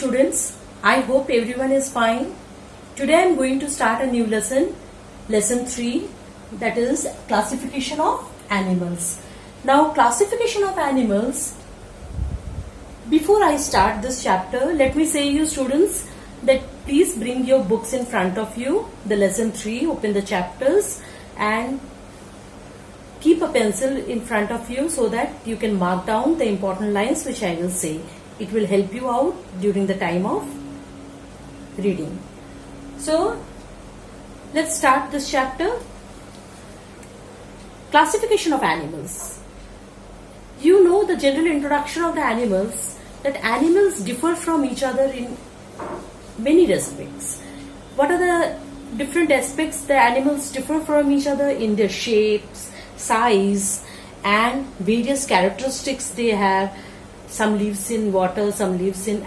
students, I hope everyone is fine. Today I am going to start a new lesson, lesson 3, that is classification of animals. Now classification of animals, before I start this chapter, let me say you students that please bring your books in front of you, the lesson 3, open the chapters and keep a pencil in front of you so that you can mark down the important lines which I will say. It will help you out during the time of reading. So, let's start this chapter. Classification of animals. You know the general introduction of the animals, that animals differ from each other in many respects. What are the different aspects the animals differ from each other? In their shapes, size and various characteristics they have. Some lives in water, some lives in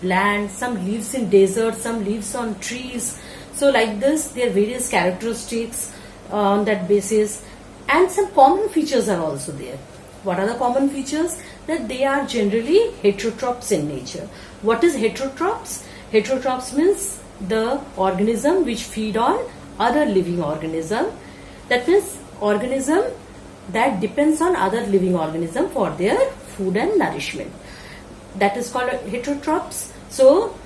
land, some lives in desert, some lives on trees. So like this, there are various characteristics on that basis, and some common features are also there. What are the common features? That they are generally heterotrophs in nature. What is heterotrophs? Heterotrophs means the organism which feed on other living organism. That means organism that depends on other living organism for their food and nourishment. That is called heterotrophs. So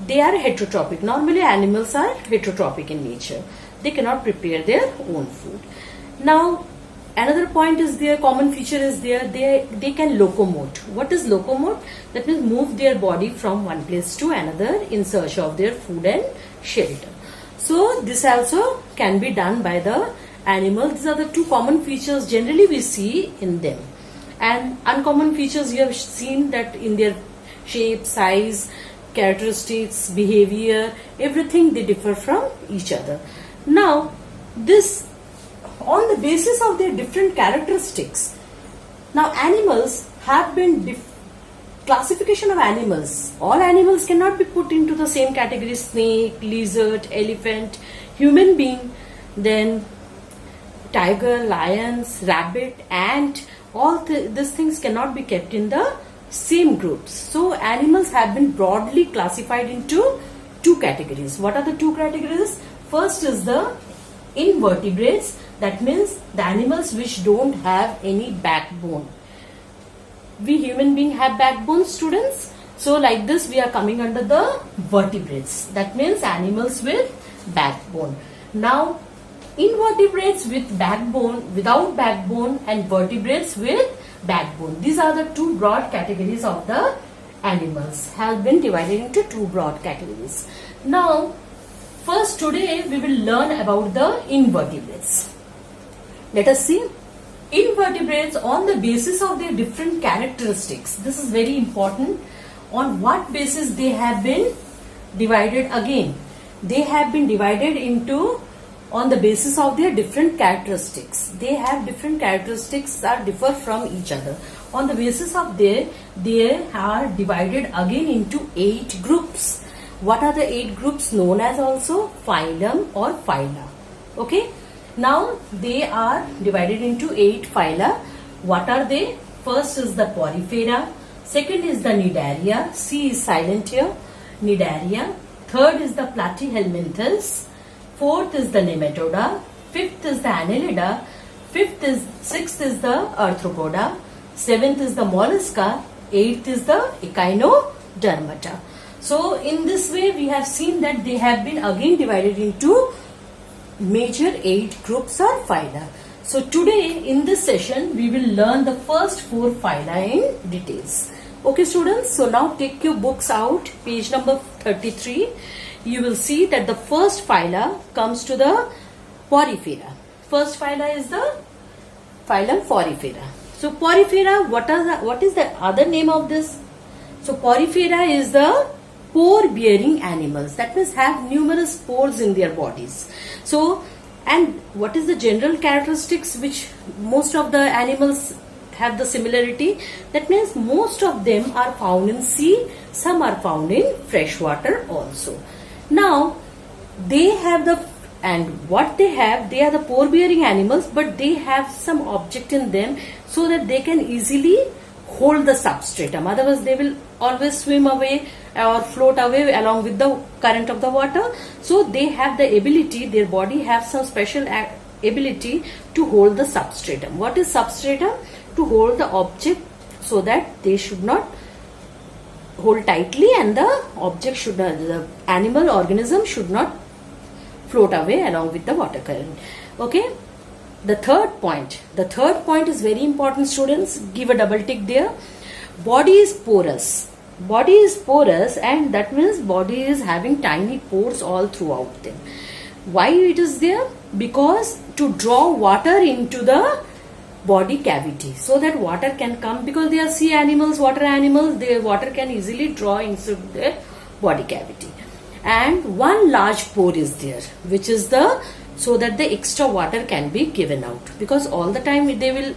they are heterotrophic. Normally animals are heterotrophic in nature. They cannot prepare their own food. Now another point is their common feature is there. They can locomote. What is locomote? That means move their body from one place to another in search of their food and shelter. So this also can be done by the animals. These are the two common features generally we see in them. And uncommon features you have seen that in their shape, size, characteristics, behavior, everything they differ from each other. Now this, on the basis of their different characteristics, now animals have been classification of animals. All animals cannot be put into the same category: snake, lizard, elephant, human being, then tiger, lions, rabbit, ant. All these things cannot be kept in the same groups. So animals have been broadly classified into two categories. What are the two categories? First is the invertebrates. That means the animals which don't have any backbone. We human beings have backbone, students. So like this we are coming under the vertebrates. That means animals with backbone. Now invertebrates with backbone, without backbone, and vertebrates with backbone. These are the two broad categories of the animals. Have been divided into two broad categories. Now first today we will learn about the invertebrates. Let us see. Invertebrates on the basis of their different characteristics. This is very important. On what basis they have been divided again? They have been divided into on the basis of their different characteristics. They have different characteristics that differ from each other. On the basis of they are divided again into 8 groups. What are the 8 groups? Known as also phylum or phyla. Okay. Now they are divided into 8 phyla. What are they? First is the Porifera. Second is the Cnidaria. C is silent here. Cnidaria. Third is the Platyhelminthes. Fourth is the Nematoda. Fifth is the Annelida. Sixth is the Arthropoda. Seventh is the Mollusca. Eighth is the Echinodermata. So in this way we have seen that they have been again divided into major 8 groups or phyla. So today in this session we will learn the first 4 phyla in details. Okay students, so now take your books out, page number 33. You will see that the first phyla comes to the Porifera. First phyla is the phylum Porifera. So Porifera, what is the other name of this? So Porifera is the pore-bearing animals. That means have numerous pores in their bodies. So, and what is the general characteristics which most of the animals have the similarity? That means most of them are found in sea, some are found in fresh water also. Now they have the, and what they have, they are the pore bearing animals, but they have some object in them so that they can easily hold the substratum. Otherwise they will always swim away or float away along with the current of the water. So they have the ability, their body have some special ability to hold the substratum. What is substratum? To hold the object so that they should not hold tightly and the object should not, the animal organism should not float away along with the water current. Okay. The third point is very important, students. Give a double tick there. Body is porous. Body is porous, and that means body is having tiny pores all throughout them. Why it is there? Because to draw water into the body cavity so that water can come, because they are sea animals, water animals, their water can easily draw into their body cavity. And one large pore is there, which is the so that the extra water can be given out, because all the time they will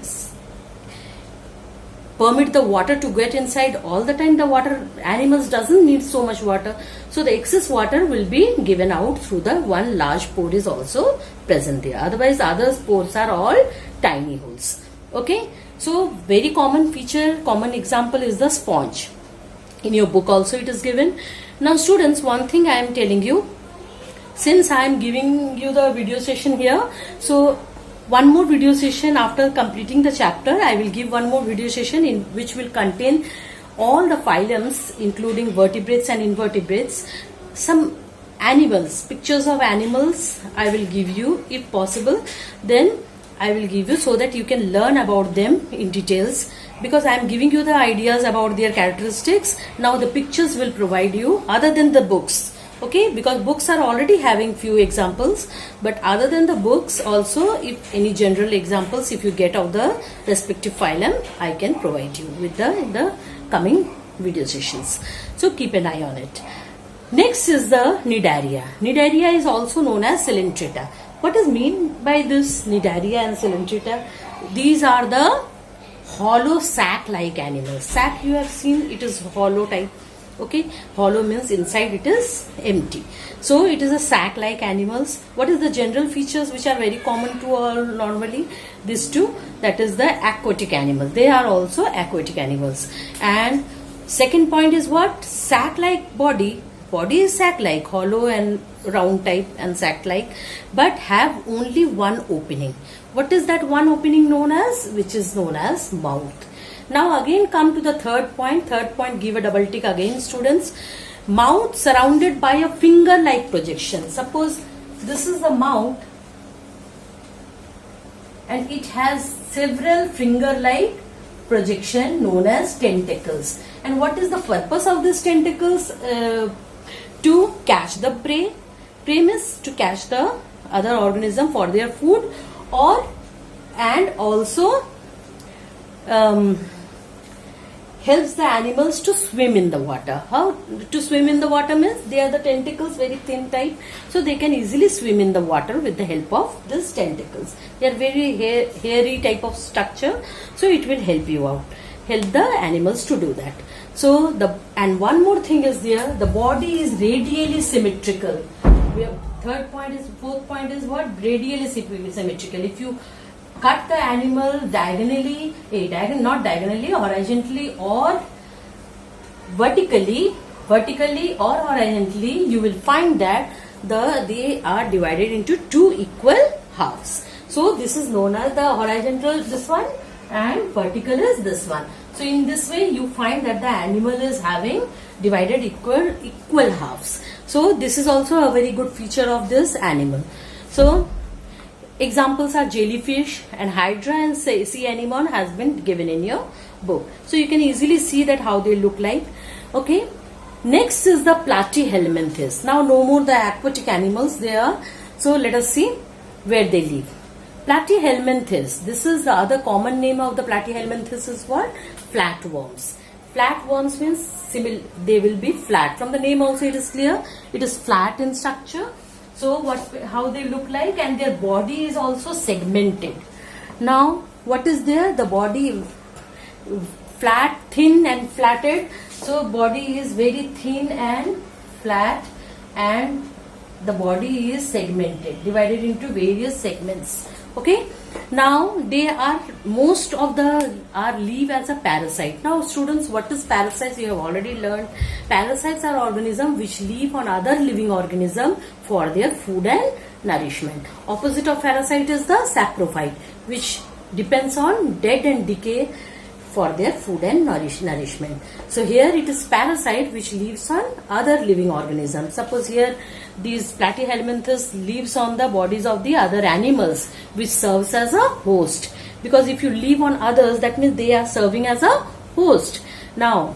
permit the water to get inside. All the time the water, animals doesn't need so much water, so the excess water will be given out through the one large pore is also present there. Otherwise other pores are all tiny holes. Okay, so very common feature, common example is the sponge. In your book also it is given. Now students, one thing I am telling you, since I am giving you the video session here, so one more video session after completing the chapter, I will give one more video session in which will contain all the phylums including vertebrates and invertebrates, some animals, pictures of animals I will give you if possible. Then I will give you so that you can learn about them in details, because I am giving you the ideas about their characteristics. Now the pictures will provide you other than the books. Okay, because books are already having few examples, but other than the books also, if any general examples if you get of the respective phylum, I can provide you with the coming video sessions. So keep an eye on it. Next is the Cnidaria. Cnidaria is also known as Coelenterata. What is mean by this Cnidaria and Coelenterata? These are the hollow sac-like animals. Sac you have seen, it is hollow type. Okay, hollow means inside it is empty. So it is a sac-like animals. What is the general features which are very common to all normally? These two, that is the aquatic animals. They are also aquatic animals. And second point is what? Sac-like body. Body is sac-like, hollow and round type and sac-like, but have only one opening. What is that one opening known as? Which is known as mouth. Now again come to the third point. Third point, give a double tick again, students. Mouth surrounded by a finger-like projection. Suppose this is the mouth and it has several finger-like projection known as tentacles. And what is the purpose of these tentacles? To catch the prey. Prey means to catch the other organism for their food, and also helps the animals to swim in the water. How to swim in the water means they are the tentacles very thin type, so they can easily swim in the water with the help of these tentacles. They are very hairy type of structure, so it will help you out, help the animals to do that. So and one more thing is there, the body is radially symmetrical. Fourth point is what? Radially symmetrical. If you cut the animal diagonally, not diagonally, horizontally or vertically or horizontally, you will find that they are divided into two equal halves. So this is known as the horizontal, this one, and vertical is this one. So in this way you find that the animal is having divided equal halves. So this is also a very good feature of this animal. So examples are jellyfish and hydra and sea anemone has been given in your book. So you can easily see that how they look like. Okay. Next is the platyhelminthes. Now no more the aquatic animals there. So let us see where they live. Platyhelminthes. This is the other common name of the platyhelminthes is what? Flatworms. Flatworms means they will be flat. From the name also it is clear. It is flat in structure. So how they look like, and their body is also segmented. Now what is there? The body flat, thin and flatted. So body is very thin and flat, and the body is segmented, divided into various segments. Okay, now they are most of the are live as a parasite. Now students, what is parasites? You have already learned. Parasites are organisms which live on other living organism for their food and nourishment. Opposite of parasite is the saprophyte, which depends on dead and decay for their food and nourishment. So here it is parasite which lives on other living organisms. Suppose here these platyhelminthes lives on the bodies of the other animals, which serves as a host. Because if you live on others, that means they are serving as a host. Now,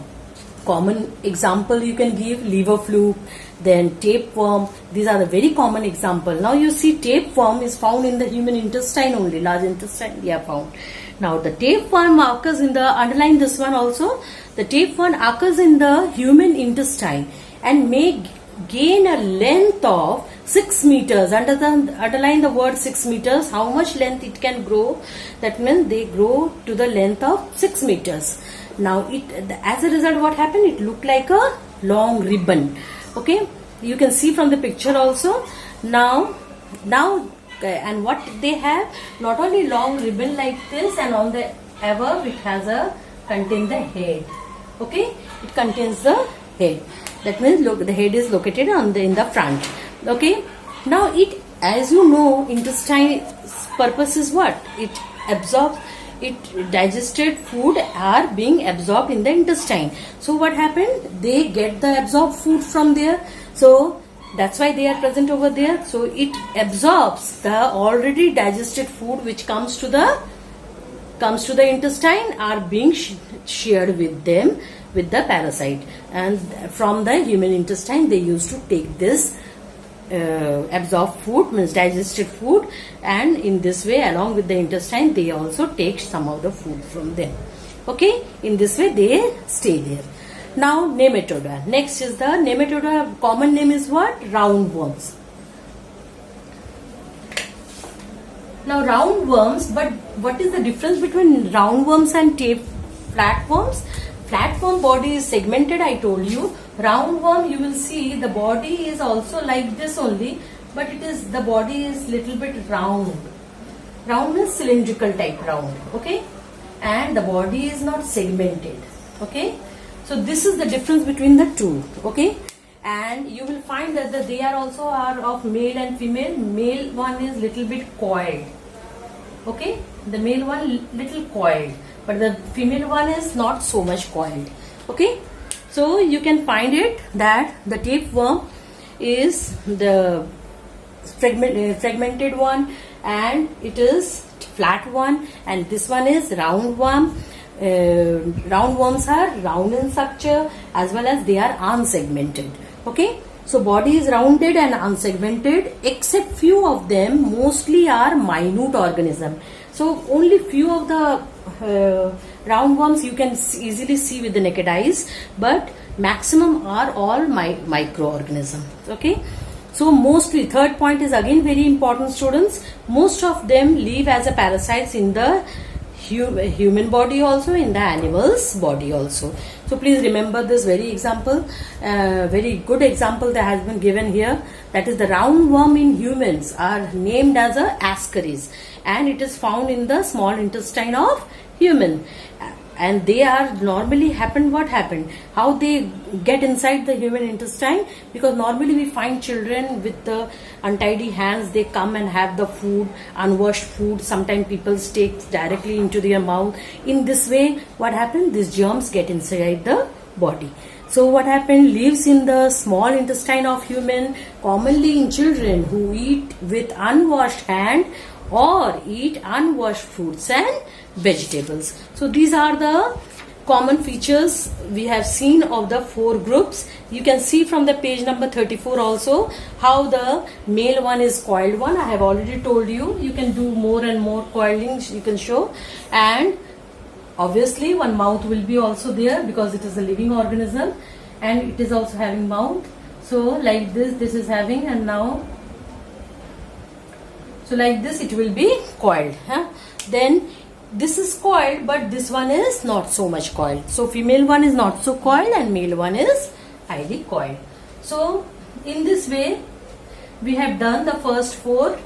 common example you can give, liver fluke, then tapeworm. These are the very common example. Now you see tapeworm is found in the human intestine only, large intestine they are found. Now the tapeworm occurs in the, underline this one also, the tapeworm occurs in the human intestine and may gain a length of 6 meters. Underline the word 6 meters. How much length it can grow? That means they grow to the length of 6 meters. Now it, as a result, what happened? It looked like a long ribbon. Okay, you can see from the picture also. Now and what they have, not only long ribbon like this, and on the above it has a contain the head. Okay, it contains the head. That means look, the head is located on the in the front. Okay, now it, as you know, intestine purpose is what? It absorbs. It digested food are being absorbed in the intestine. So what happened? They get the absorbed food from there. So that's why they are present over there. So it absorbs the already digested food which comes to the intestine are being shared with them, with the parasite, and from the human intestine they used to take this absorbed food, means digested food, and in this way along with the intestine they also take some of the food from them. Okay, in this way they stay there. Now nematoda. Next is the nematoda. Common name is what? Roundworms. Now roundworms, but what is the difference between roundworms and flatworms? Flatworm body is segmented, I told you. Roundworm, you will see the body is also like this only, but it is, the body is little bit round. Round is cylindrical type round. Okay, and the body is not segmented. Okay, so this is the difference between the two. Okay, and you will find that they are also are of male and female. Male one is little bit coiled. Okay, the male one little coiled, but the female one is not so much coiled. Okay, so you can find it that the tapeworm is the fragmented one, and it is flat one, and this one is roundworm. Roundworms are round in structure as well as they are unsegmented. Okay, so body is rounded and unsegmented, except few of them mostly are minute organism. So only few of the roundworms you can easily see with the naked eyes, but maximum are all microorganisms. Okay, so mostly, third point is again very important, students. Most of them live as a parasites in the human body also, in the animal's body also. So please remember this very example, very good example that has been given here. That is, the roundworm in humans are named as a Ascaris, and it is found in the small intestine of human. And they are normally what happened, how they get inside the human intestine, because normally we find children with the untidy hands, they come and have the food, unwashed food. Sometimes people take directly into their mouth. In this way, what happened? These germs get inside the body. So what happened? Lives in the small intestine of human, commonly in children who eat with unwashed hand or eat unwashed fruits and vegetables. So these are the common features we have seen of the 4 groups. You can see from the page number 34 also how the male one is coiled one. I have already told you. You can do more and more coiling you can show, and obviously one mouth will be also there because it is a living organism and it is also having mouth. So like this is having, and now so like this it will be coiled. Then this is coiled, but this one is not so much coiled. So female one is not so coiled and male one is highly coiled. So in this way we have done the first 4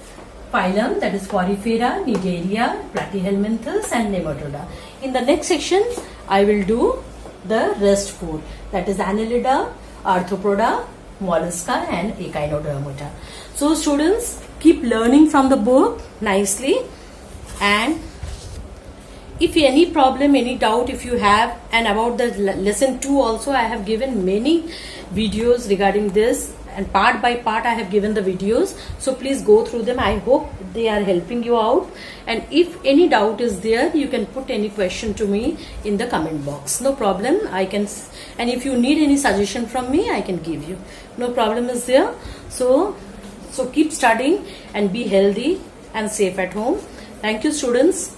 phylum, that is Porifera, Nigeria, Platyhelminthes and Nematoda. In the next section, I will do the rest 4, that is Annelida, Arthropoda, Mollusca and Echinodermata. So students, keep learning from the book nicely, and if any problem, any doubt if you have, and about the lesson 2 also I have given many videos regarding this, and part by part I have given the videos, so please go through them. I hope they are helping you out, and if any doubt is there, you can put any question to me in the comment box. No problem, I can, and if you need any suggestion from me, I can give you. No problem is there. So keep studying and be healthy and safe at home. Thank you students.